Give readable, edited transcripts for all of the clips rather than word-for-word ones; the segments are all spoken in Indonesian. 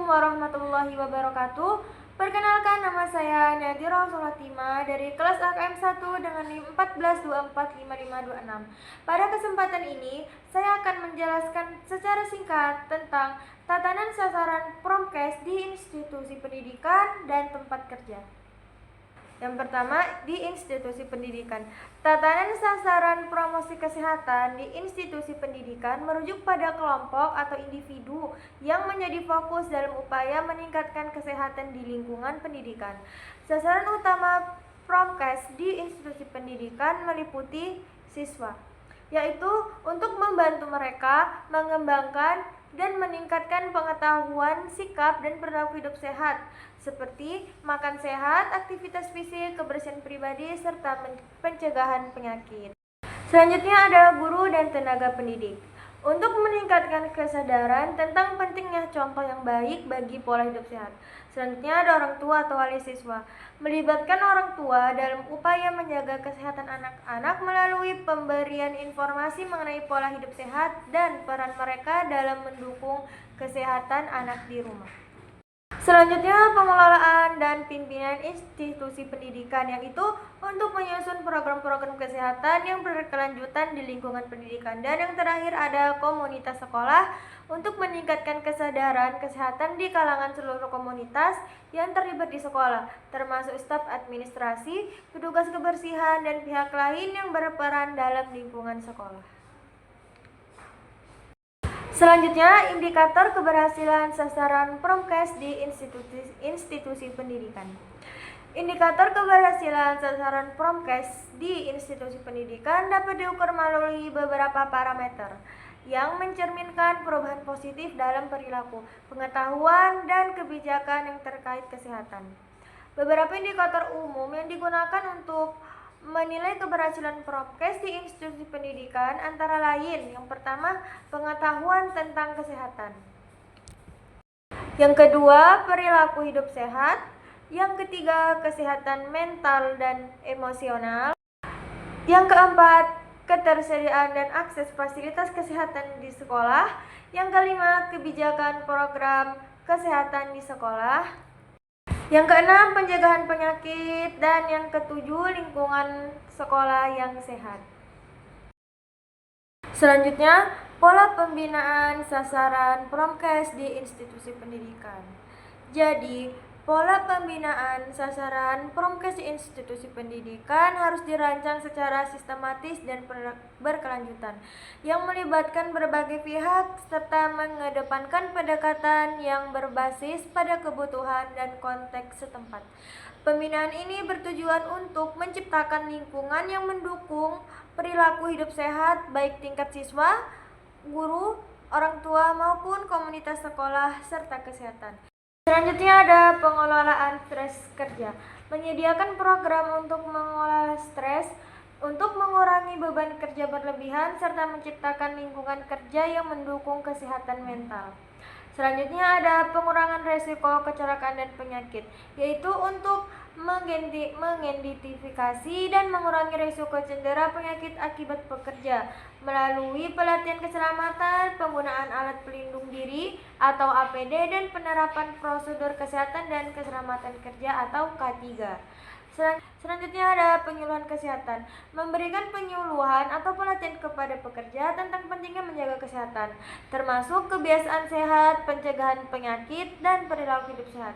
warahmatullahi wabarakatuh. Perkenalkan, nama saya Nadira Solatima dari kelas AKM 1 dengan NIM 14245526. Pada kesempatan ini, saya akan menjelaskan secara singkat tentang tatanan sasaran Promkes di institusi pendidikan dan tempat kerja. Yang pertama, di institusi pendidikan. Tatanan sasaran promosi kesehatan di institusi pendidikan merujuk pada kelompok atau individu yang menjadi fokus dalam upaya meningkatkan kesehatan di lingkungan pendidikan. Sasaran utama Promkes di institusi pendidikan meliputi siswa, yaitu untuk membantu mereka mengembangkan dan meningkatkan pengetahuan, sikap, dan perilaku hidup sehat, seperti makan sehat, aktivitas fisik, kebersihan pribadi, serta pencegahan penyakit. Selanjutnya ada guru dan tenaga pendidik. Untuk meningkatkan kesadaran tentang pentingnya contoh yang baik bagi pola hidup sehat. Selanjutnya ada orang tua atau wali siswa. Melibatkan orang tua dalam upaya menjaga kesehatan anak-anak melalui pemberian informasi mengenai pola hidup sehat dan peran mereka dalam mendukung kesehatan anak di rumah. Selanjutnya, pengelolaan dan pimpinan institusi pendidikan, yang itu untuk menyusun program-program kesehatan yang berkelanjutan di lingkungan pendidikan. Dan yang terakhir ada komunitas sekolah untuk meningkatkan kesadaran kesehatan di kalangan seluruh komunitas yang terlibat di sekolah, termasuk staf administrasi, petugas kebersihan, dan pihak lain yang berperan dalam lingkungan sekolah. Selanjutnya, indikator keberhasilan sasaran Promkes di institusi pendidikan. Indikator keberhasilan sasaran Promkes di institusi pendidikan dapat diukur melalui beberapa parameter yang mencerminkan perubahan positif dalam perilaku, pengetahuan, dan kebijakan yang terkait kesehatan. Beberapa indikator umum yang digunakan untuk menilai keberhasilan Promkes di institusi pendidikan antara lain, yang pertama, pengetahuan tentang kesehatan. Yang kedua, perilaku hidup sehat. Yang ketiga, kesehatan mental dan emosional. Yang keempat, ketersediaan dan akses fasilitas kesehatan di sekolah. Yang kelima, kebijakan program kesehatan di sekolah. Yang keenam, pencegahan penyakit. Dan yang ketujuh, lingkungan sekolah yang sehat. Selanjutnya, pola pembinaan sasaran Promkes di institusi pendidikan. Jadi, pola pembinaan sasaran Promkes di institusi pendidikan harus dirancang secara sistematis dan berkelanjutan, yang melibatkan berbagai pihak serta mengedepankan pendekatan yang berbasis pada kebutuhan dan konteks setempat. Pembinaan ini bertujuan untuk menciptakan lingkungan yang mendukung perilaku hidup sehat baik tingkat siswa, guru, orang tua maupun komunitas sekolah serta kesehatan. Selanjutnya ada pengelolaan stres kerja. Menyediakan program untuk mengelola stres untuk mengurangi beban kerja berlebihan serta menciptakan lingkungan kerja yang mendukung kesehatan mental. Selanjutnya ada pengurangan resiko kecelakaan dan penyakit, yaitu untuk mengidentifikasi dan mengurangi resiko cedera penyakit akibat bekerja melalui pelatihan keselamatan, penggunaan alat pelindung diri atau APD, dan penerapan prosedur kesehatan dan keselamatan kerja atau K3. Selanjutnya ada penyuluhan kesehatan. Memberikan penyuluhan atau pelatihan kepada pekerja tentang pentingnya menjaga kesehatan, termasuk kebiasaan sehat, pencegahan penyakit, dan perilaku hidup sehat.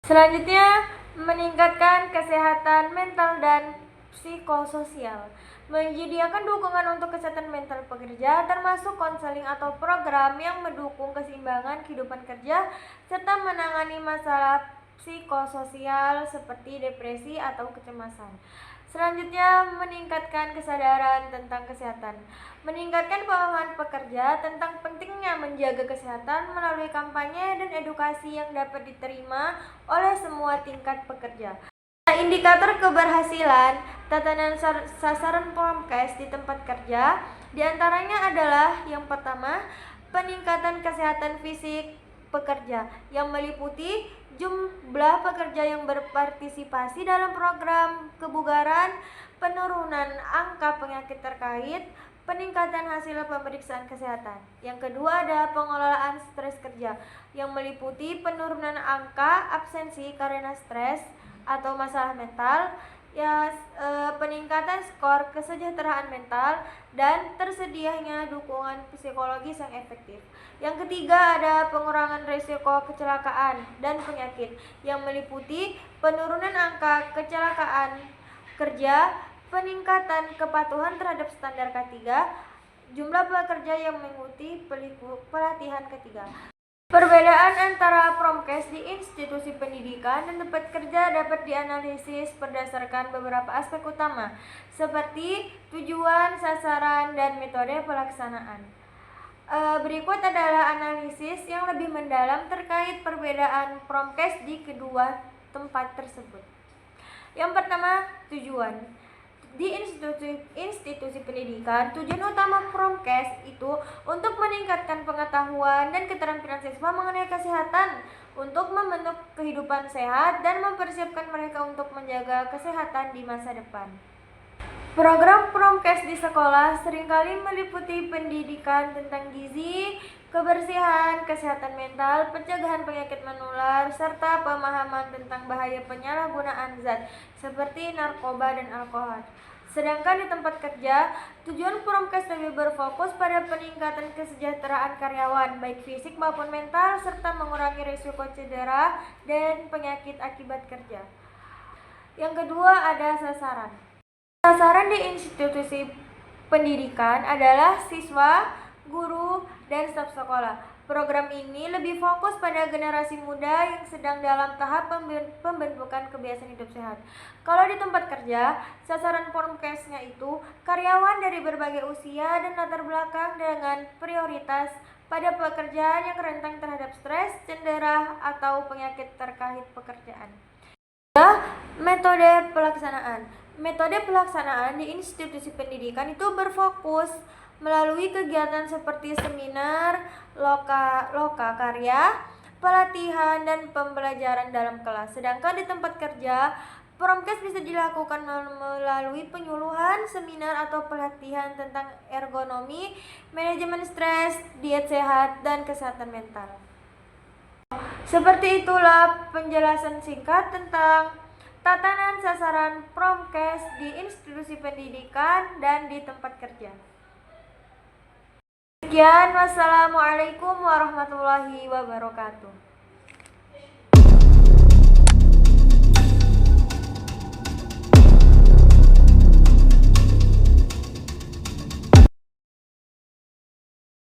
Selanjutnya, meningkatkan kesehatan mental dan psikososial. Menyediakan dukungan untuk kesehatan mental pekerja, termasuk konseling atau program yang mendukung keseimbangan kehidupan kerja serta menangani masalah psikososial seperti depresi atau kecemasan. Selanjutnya, meningkatkan kesadaran tentang kesehatan. Meningkatkan pemahaman pekerja tentang pentingnya menjaga kesehatan melalui kampanye dan edukasi yang dapat diterima oleh semua tingkat pekerja. Indikator keberhasilan tatanan sasaran Promkes di tempat kerja diantaranya adalah yang pertama, peningkatan kesehatan fisik pekerja yang meliputi jumlah pekerja yang berpartisipasi dalam program kebugaran, penurunan angka penyakit terkait, peningkatan hasil pemeriksaan kesehatan. Yang kedua ada pengelolaan stres kerja yang meliputi penurunan angka absensi karena stres atau masalah mental, peningkatan skor kesejahteraan mental, dan tersedianya dukungan psikologis yang efektif. Yang ketiga ada pengurangan risiko kecelakaan dan penyakit yang meliputi penurunan angka kecelakaan kerja, peningkatan kepatuhan terhadap standar K3, jumlah pekerja yang mengikuti pelatihan ketiga. Perbedaan antara Promkes di institusi pendidikan dan tempat kerja dapat dianalisis berdasarkan beberapa aspek utama, seperti tujuan, sasaran, dan metode pelaksanaan. Berikut adalah analisis yang lebih mendalam terkait perbedaan Promkes di kedua tempat tersebut. Yang pertama, tujuan. Di institusi pendidikan, tujuan utama Promkes itu untuk meningkatkan pengetahuan dan keterampilan siswa mengenai kesehatan, untuk membentuk kehidupan sehat dan mempersiapkan mereka untuk menjaga kesehatan di masa depan. Program Promkes di sekolah seringkali meliputi pendidikan tentang gizi, kebersihan, kesehatan mental, pencegahan penyakit menular, serta pemahaman tentang bahaya penyalahgunaan zat seperti narkoba dan alkohol. Sedangkan di tempat kerja, tujuan Promkes lebih berfokus pada peningkatan kesejahteraan karyawan, baik fisik maupun mental, serta mengurangi risiko cedera dan penyakit akibat kerja. Yang kedua ada sasaran. Sasaran di institusi pendidikan adalah siswa, guru, dan staf sekolah. Program ini lebih fokus pada generasi muda yang sedang dalam tahap pembentukan kebiasaan hidup sehat. Kalau di tempat kerja, sasaran Promkesnya itu karyawan dari berbagai usia dan latar belakang dengan prioritas pada pekerjaan yang rentan terhadap stres, cedera, atau penyakit terkait pekerjaan. Metode pelaksanaan. Metode pelaksanaan di institusi pendidikan itu berfokus melalui kegiatan seperti seminar, loka karya, pelatihan, dan pembelajaran dalam kelas. Sedangkan di tempat kerja, Promkes bisa dilakukan melalui penyuluhan, seminar, atau pelatihan tentang ergonomi, manajemen stres, diet sehat, dan kesehatan mental. Seperti itulah penjelasan singkat tentang tatanan sasaran Promkes di institusi pendidikan dan di tempat kerja. Sekian, wassalamualaikum warahmatullahi wabarakatuh.